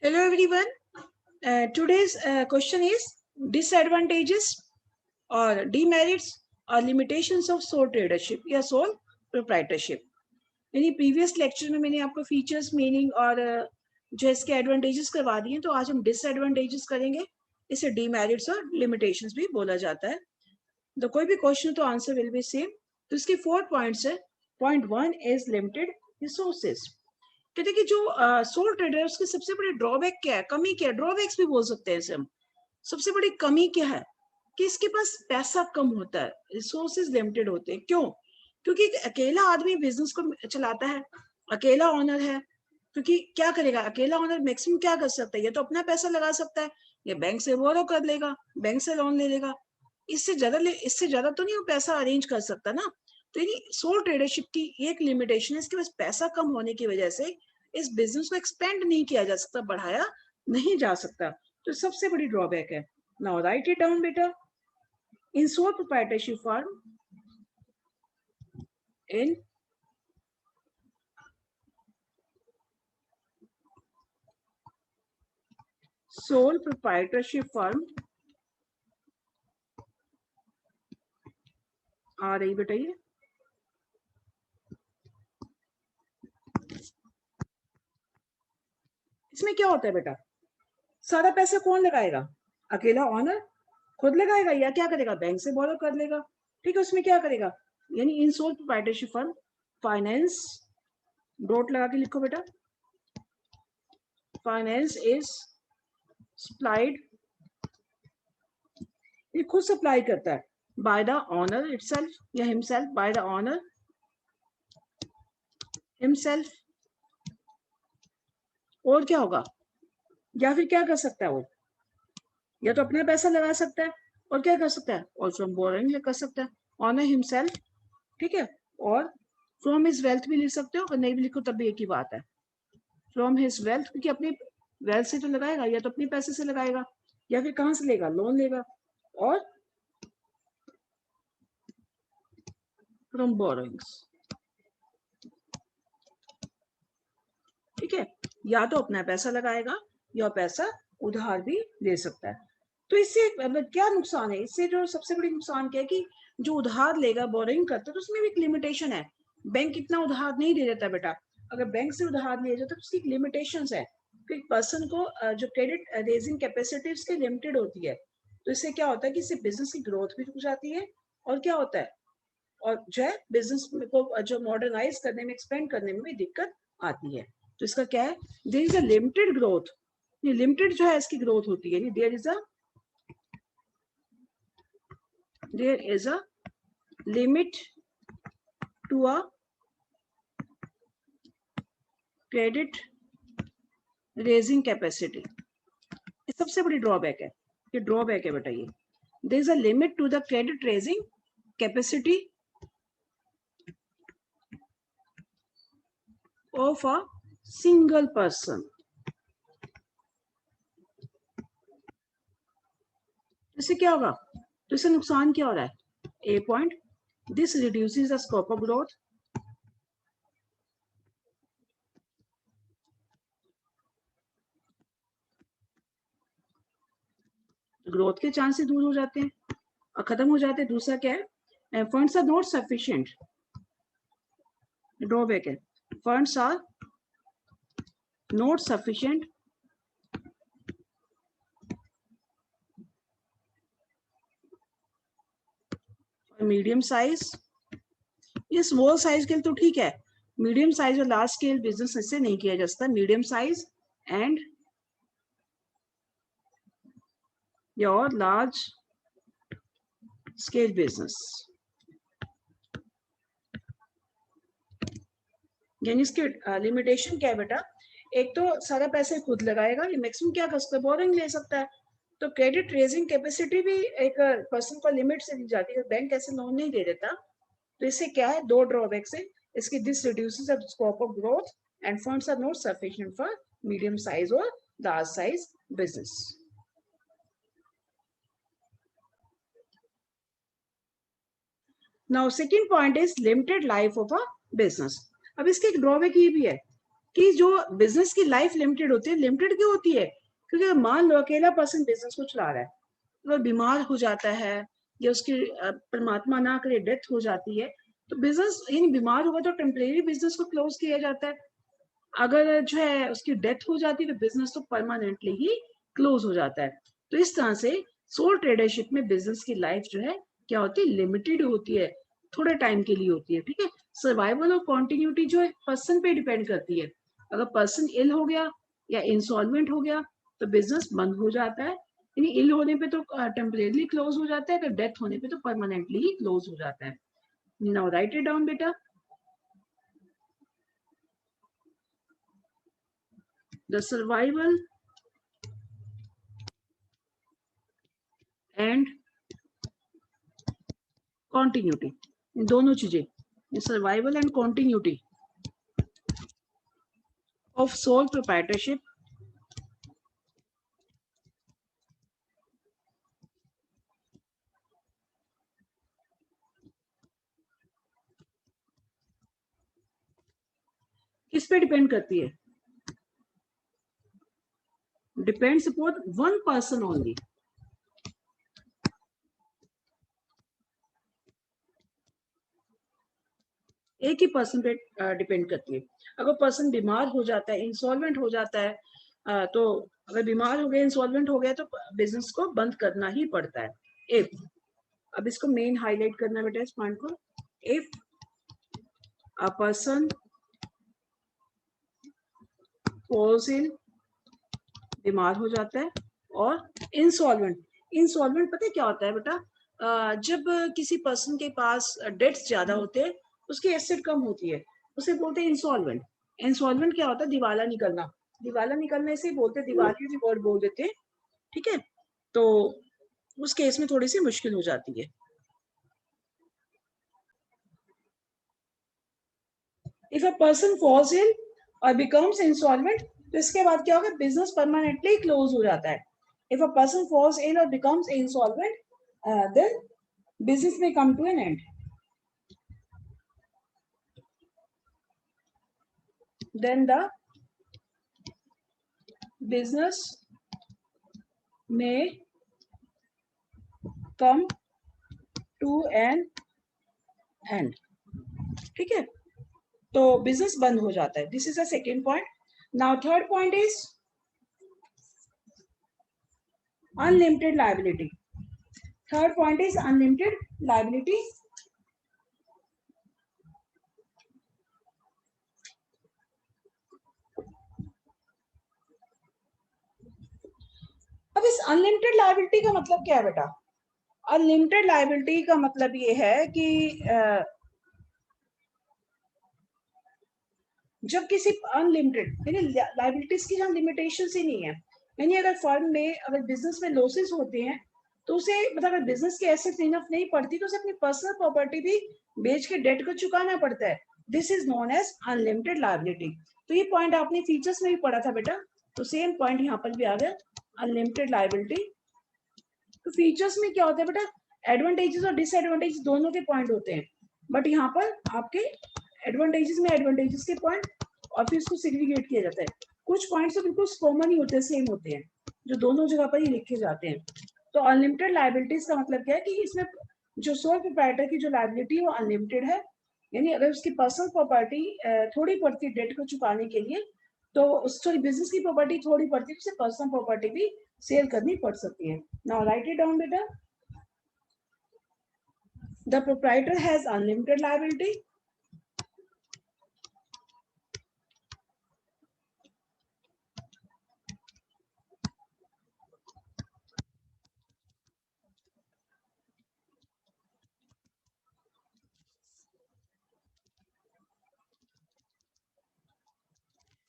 Hello everyone. Today's question is disadvantages or demerits or limitations of sole tradership या sole proprietorship. यानी previous lecture में मैंने आपको features meaning और जो इसके एडवांटेजेस करवा दिए, तो आज हम डिसएडवांटेजेस करेंगे. इसे डीमेरिट्स और लिमिटेशंस भी बोला जाता है. तो कोई भी क्वेश्चन तो आंसर विल बी सेम. तो इसके 4 पॉइंट्स है. Point 1 is limited resources. कहते कि जो सोल ट्रेडर है उसकी सबसे बड़ी ड्रॉबैक क्या है, कमी क्या है, ड्रॉबैक्स भी बोल सकते हैं इसे हम. सबसे बड़ी कमी क्या है कि इसके पास पैसा कम होता है, रिसोर्सेज लिमिटेड होते हैं. क्यों? क्योंकि अकेला आदमी बिजनेस को चलाता है, अकेला ओनर है. क्योंकि क्या करेगा अकेला ओनर, मैक्सिमम क्या कर सकता है, या तो अपना पैसा लगा सकता है या बैंक से बोरो कर लेगा, बैंक से लोन ले लेगा. इससे ज्यादा तो नहीं वो पैसा अरेंज कर सकता ना. तो यानी सोल ट्रेडरशिप की एक लिमिटेशन है, इसके पास पैसा कम होने की वजह से इस बिजनेस को एक्सपेंड नहीं किया जा सकता, बढ़ाया नहीं जा सकता. तो सबसे बड़ी ड्रॉबैक है. नाउ राइट इट डाउन बेटा. इन सोल प्रोप्राइटरशिप फर्म, इन sole proprietorship firm, आ रही बेटा ये, इसमें क्या होता है बेटा, सारा पैसा कौन लगाएगा, अकेला ओनर खुद लगाएगा या क्या करेगा, बैंक से बोरो कर लेगा. ठीक है, उसमें क्या करेगा, यानी in sole proprietorship firm finance, dot लगा के लिखो बेटा, फाइनेंस इज सप्लाइड, ये खुद सप्लाई करता है, बाय द ओनर इटसेल्फ या himself, by the owner himself. और क्या होगा, या फिर क्या कर सकता है वो, या तो अपना पैसा लगा सकता है और क्या कर सकता है, ऑल्सो बोरिंग कर सकता है, ऑनर हिमसेल्फ. ठीक है, और फ्रॉम हिज वेल्थ भी लिख सकते हो, अगर नहीं भी लिखो तब भी एक ही बात है, फ्रॉम हिज वेल्थ, क्योंकि अपनी वेल्थ से तो लगाएगा, या तो अपने पैसे से लगाएगा या फिर कहां से लेगा, लोन लेगा, और फ्रॉम बोरोइंग्स. ठीक है, या तो अपना पैसा लगाएगा या पैसा उधार भी ले सकता है. तो इससे क्या नुकसान है, इससे जो सबसे बड़ी नुकसान क्या है कि जो उधार लेगा, बोरिंग करता है, तो उसमें भी एक लिमिटेशन है. बैंक इतना उधार नहीं दे देता बेटा. अगर बैंक से उधार लिया जाता है तो उसकी लिमिटेशंस है कि पर्सन को जो क्रेडिट रेजिंग कैपेसिटी उसकी लिमिटेड होती है. तो इससे क्या होता है कि इससे बिजनेस की ग्रोथ भी रुक जाती है, और क्या होता है, और जो है बिजनेस को जो मॉडर्नाइज करने में, एक्सपेंड करने में भी दिक्कत आती है. तो इसका क्या है, there is a limited growth, ये लिमिटेड जो है इसकी ग्रोथ होती है. There is a limit to a credit raising capacity. ये सबसे बड़ी ड्रॉबैक है, ये ड्रॉबैक है बेटा ये. There is a limit to the credit raising capacity of a single person. इससे क्या होगा, तो इससे नुकसान क्या हो रहा है, a point, this reduces the scope of growth, growth के चांसेस दूर हो जाते हैं और खत्म हो जाते हैं. दूसरा क्या है, funds are not sufficient, drawback है, funds are not sufficient medium size. ये स्मॉल साइज के लिए तो ठीक है, मीडियम साइज और लार्ज स्केल बिजनेस इससे नहीं किया जा सकता. Medium size and your large scale business, यानी इसके लिमिटेशन क्या है बेटा, एक तो सारा पैसे खुद लगाएगा, ये मैक्सिमम क्या कर सकता है, बोरिंग ले सकता है. तो क्रेडिट रेजिंग कैपेसिटी भी एक पर्सन को लिमिट से दी जाती है, बैंक ऐसे लोन नहीं दे देता. तो इससे क्या है, दो ड्रॉबैक्स है इसकी, this reduces the scope of growth and funds are not sufficient for medium size और large size business. Now second point is limited life of a business. अब इसके एक ड्रॉबैक ये भी है कि जो बिजनेस की लाइफ लिमिटेड होती है, लिमिटेड क्यों होती है? क्योंकि मान लो अकेला पर्सन बिजनेस को चला रहा है, वो बीमार हो जाता है या उसकी परमात्मा ना करे डेथ हो जाती है, तो बिजनेस यानी बीमार होगा तो टेम्परेरी बिजनेस को क्लोज किया जाता है। अगर जो है उसकी डेथ हो जाती है तो बिजनेस तो परमानेंटली ही क्लोज हो जाता है। तो इस तरह से सोल ट्रेडरशिप में बिजनेस की लाइफ जो है क्या होती है, लिमिटेड होती है, थोड़े टाइम के लिए होती है। ठीक है, सर्वाइवल और कॉन्टिन्यूटी जो है पर्सन पे डिपेंड करती है। अगर पर्सन इल हो गया या इंसॉल्वेंट हो गया तो बिजनेस बंद हो जाता है, यानी इल होने पे तो टेम्परेरी क्लोज हो जाता है, अगर डेथ होने पे तो परमानेंटली ही क्लोज हो जाता है। नाउ राइट इट डाउन बेटा। द सर्वाइवल एंड कॉन्टिन्यूटी, दोनों चीजें, survival and continuity of sole proprietorship किस पे डिपेंड करती है? Depends upon one person only. एक ही पर्सन पे डिपेंड करती है। अगर पर्सन बीमार हो जाता है, इंसॉल्वेंट हो जाता है, तो अगर बीमार हो गया, इंसॉल्वेंट हो गया तो बिजनेस को बंद करना ही पड़ता है। इफ, अब इसको मेन हाईलाइट करना बेटा इस पॉइंट को, इफ अ पर्सन फॉल्स इन, बीमार हो जाता है, और इंसॉल्वेंट, इंसॉल्वेंट पता है क्या होता है बेटा? जब किसी पर्सन के पास डेट्स ज्यादा होते हैं, उसकी एसेट कम होती है, उसे बोलते हैं इंसॉल्वेंट। इंसॉल्वेंट क्या होता है? दिवाला निकलना। दिवाला निकलने से बोलते दिवालिया भी वर्ड बोल देते हैं। ठीक है, तो उस केस में थोड़ी सी मुश्किल हो जाती है। If a person falls in और बिकम्स इंसॉल्वेंट, तो इसके बाद क्या होगा? बिजनेस परमानेंटली क्लोज हो जाता है। If a person falls in और becomes insolvent, then business may come to an end. Then the business may come to an end. ठीक है, तो बिजनेस बंद हो जाता है। This is the second point. Now third point is unlimited liability. Third point is unlimited liability. अब इस unlimited liability का मतलब क्या है बेटा? अनलिमिटेड लायबिलिटी का मतलब ये है कि जब किसी अनलिमिटेड यानी लायबिलिटीज की जहाँ लिमिटेशन ही नहीं है, यानी अगर फर्म में अगर बिजनेस में लॉसेस होते हैं तो उसे मतलब अगर बिजनेस की एसेट इनफ नहीं पड़ती तो उसे अपनी पर्सनल प्रॉपर्टी भी बेच के डेट को चुकाना पड़ता है। This is known as unlimited liability. तो ये पॉइंट आपने फीचर्स में भी पढ़ा था बेटा, तो सेम पॉइंट यहाँ पर भी आ गया, अनलिमिटेड लायबिलिटी। तो फीचर्स में क्या होता है बेटा? एडवांटेजेस और डिसएडवांटेजेस दोनों के पॉइंट होते हैं, बट यहाँ पर आपके एडवांटेजेस में एडवांटेजेस के पॉइंट और फिर इसको सेग्रीगेट किया जाता है। कुछ पॉइंट्स तो बिल्कुल कॉमन ही होते हैं, सेम होते हैं, जो दोनों जगह पर ही लिखे जाते हैं। तो अनलिमिटेड लायबिलिटीज का मतलब क्या है कि इसमें जो सोल प्रोप्राइटर की जो लायबिलिटी है वो अनलिमिटेड है, यानी अगर उसकी पर्सनल प्रॉपर्टी थोड़ी पड़ती है डेट को चुकाने के लिए, तो सॉरी बिजनेस की प्रॉपर्टी थोड़ी पड़ती है, उसे पर्सनल प्रॉपर्टी भी सेल करनी पड़ सकती है। नाउ राइट इट डाउन बेटा। The proprietor has unlimited liability.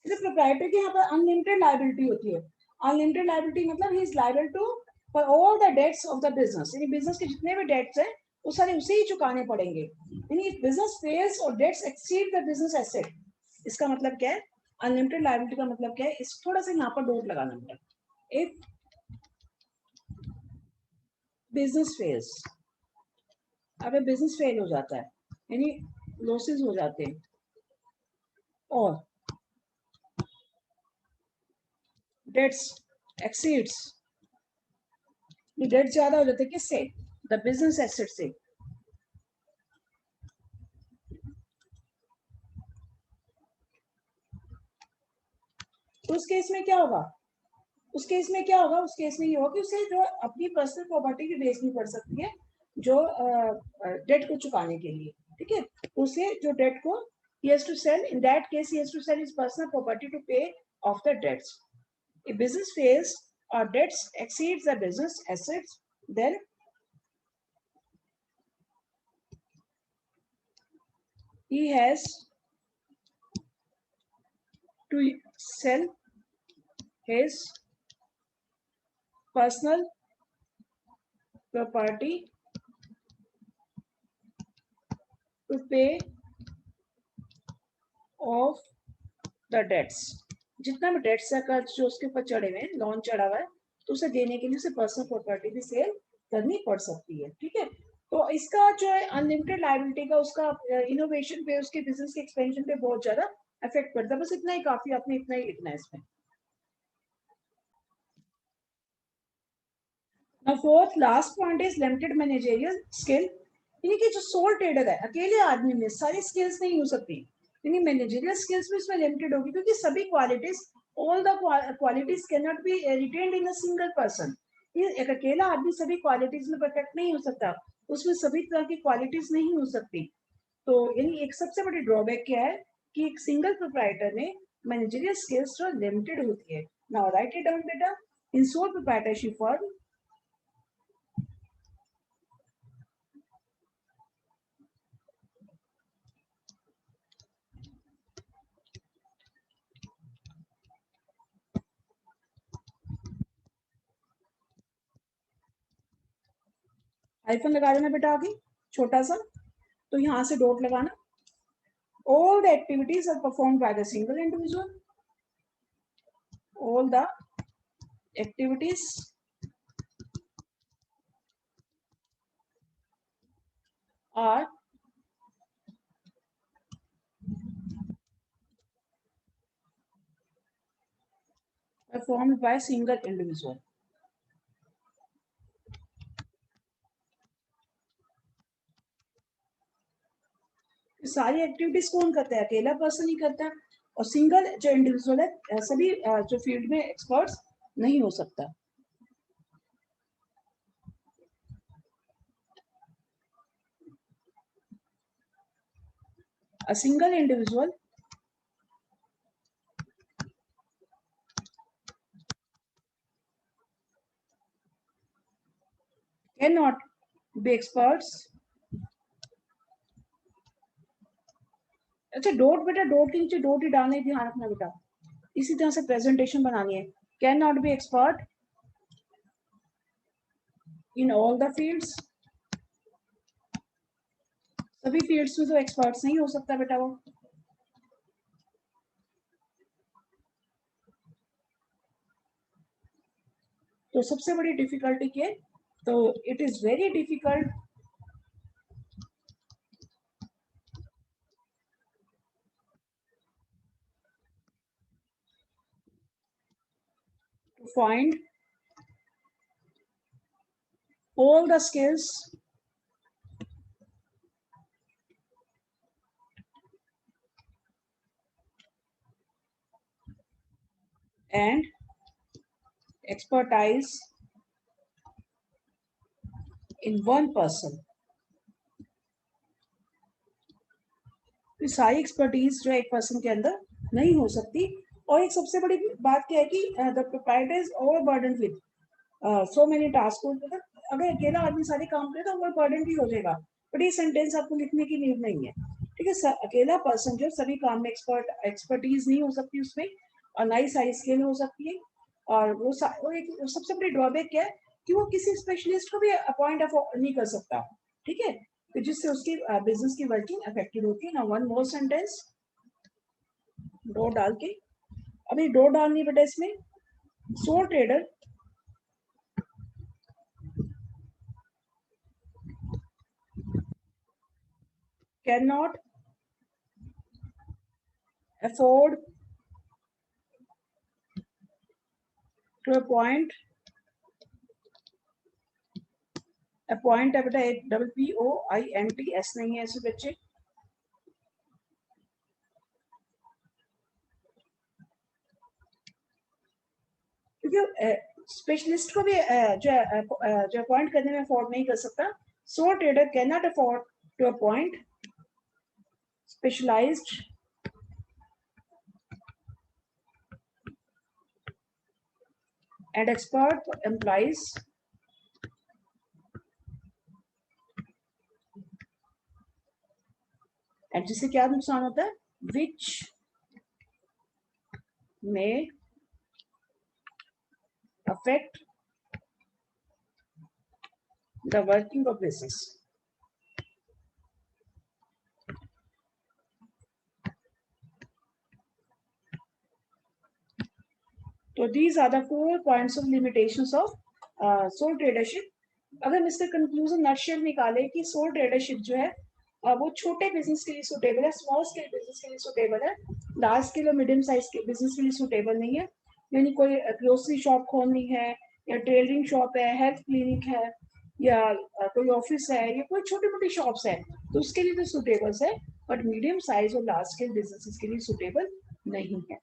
Proprietor की यहाँ पर अनलिमिटेड लायबिलिटी होती है। अनलिमिटेड लायबिलिटी मतलब he is liable to for all the debts of the business, यानी बिजनेस के जितने भी डेट्स हैं वो सारे उसे ही चुकाने पड़ेंगे। यानी इफ बिजनेस फेल्स और debts exceed the business asset, इसका मतलब क्या है? अनलिमिटेड लायबिलिटी का मतलब क्या है? इस थोड़ा सा यहाँ पर डोट लगाना पड़ेगा। इफ बिजनेस फेल्स, अगर बिजनेस फेल हो जाता है यानी लॉसेस हो जाते हैं, और डेट्स एक्सीड्स, ये डेट ज्यादा हो जाते किससे, द बिजनेस एसेट से। तो उस केस में क्या होगा, उस केस में क्या होगा, उस केस में ये होगा कि उसे जो अपनी पर्सनल प्रॉपर्टी भी बेचनी पड़ सकती है जो डेट को चुकाने के लिए, ठीक है। उसे जो डेट को he has to sell, in that case he has to sell his personal property to pay off the debts. If business fails or debts exceeds the business assets, then he has to sell his personal property to pay off the debts. जितना भी dates का कर्ज जो उसके ऊपर चढ़े हुए हैं, लोन चढ़ा हुआ है, तो उसे देने के लिए उसे पर्सनल प्रॉपर्टी भी सेल करनी पड़ सकती है, ठीक है। तो इसका जो है अनलिमिटेड लायबिलिटी का उसका इनोवेशन पे, उसके बिजनेस के एक्सपेंशन पे बहुत ज्यादा इफेक्ट पड़ता है। बस इतना ही काफी, आपने इतना ही लिखना है इसमें। Now fourth last point is limited managerial skill, यानी कि जो सोल ट्रेडर है, अकेले आदमी में सारी स्किल्स नहीं हो सकती, यानी मैनेजरियल स्किल्स भी इसमें लिमिटेड होगी, क्योंकि सभी qualities, all the qualities can not be retained in a single person. ये एक अकेला आदमी सभी क्वालिटीज में परफेक्ट नहीं हो सकता, उसमें सभी तरह की क्वालिटीज नहीं हो सकती। तो यानी एक सबसे बड़ी ड्रॉबैक क्या है कि एक सिंगल प्रोप्राइटर में मैनेजरियल स्किल्स जो लिमिटेड होती है। नाउ राइट इट डाउन बेटा, इन सोल प्रोप्राइटरशिप फर्म, हाइफन लगा देना बेटा आगे छोटा सा, तो यहां से डॉट लगाना। All the activities are perform by the single individual, all the activities are performed by single individual. सारी एक्टिविटीज कौन करता है, अकेला पर्सन ही करता है, और सिंगल जो इंडिविजुअल है सभी जो फील्ड में एक्सपर्ट्स नहीं हो सकता। A single individual cannot be experts। अच्छा डॉट बेटा, डॉट के नीचे डॉट ही डालने, ध्यान रखना बेटा, इसी तरह से प्रेजेंटेशन बनानी है। Can not be expert in all the fields, सभी फील्ड्स में तो एक्सपर्ट्स नहीं हो सकता बेटा वो। तो सबसे बड़ी डिफिकल्टी क्या है, तो it is very difficult to find all the skills and expertise in one person। तो सारी एक्सपर्टीज जो है एक पर्सन के अंदर नहीं हो सकती। और एक सबसे बड़ी बात क्या है कि the proprietor is over burden with so many task. अगर अकेला आदमी सारे काम करे तो ओवर बर्डन भी हो जाएगा, बट ये सेंटेंस आपको लिखने की नीड नहीं है, ठीक है। अकेला पर्सन जो सभी काम में एक्सपर्टीज नहीं हो सकती उसमें, और ना ही सारी स्किल हो सकती है। और वो एक सबसे बड़ी ड्रॉबैक क्या है कि वो किसी स्पेशलिस्ट को भी अपॉइंट नहीं कर सकता, ठीक है, तो जिससे उसकी बिजनेस की वर्किंग अफेक्टेड होती है ना। वन मोर सेंटेंस डो डाल के, अभी डो डालनी बेटा इसमें, sole trader can not afford to appoint appoint है बेटा POINT नहीं है ऐसे बच्चे। क्योंकि स्पेशलिस्ट को भी जो अपॉइंट करने में अफोर्ड नहीं कर सकता, so trader can not afford to appoint specialised and expert employees and जिससे क्या नुकसान होता है, विच में affect the working of business. So these are the 4 points of limitations of sole tradership. अगर हम इसका कंक्लूजन नटशेल निकाले कि सोल ट्रेडरशिप जो है वो छोटे बिजनेस के लिए सुटेबल है, स्मॉल स्केल बिजनेस के लिए सुटेबल है, लार्ज स्केल और मीडियम साइज के बिजनेस के लिए सुटेबल नहीं है। यानी कोई ग्रोसरी शॉप खोलनी है या टेलरिंग शॉप है, हेल्थ क्लिनिक है या कोई ऑफिस है या कोई छोटी मोटी शॉप्स है, तो उसके लिए तो सुटेबल है, बट मीडियम साइज और लार्ज स्केल बिजनेसेस के लिए सुटेबल नहीं है।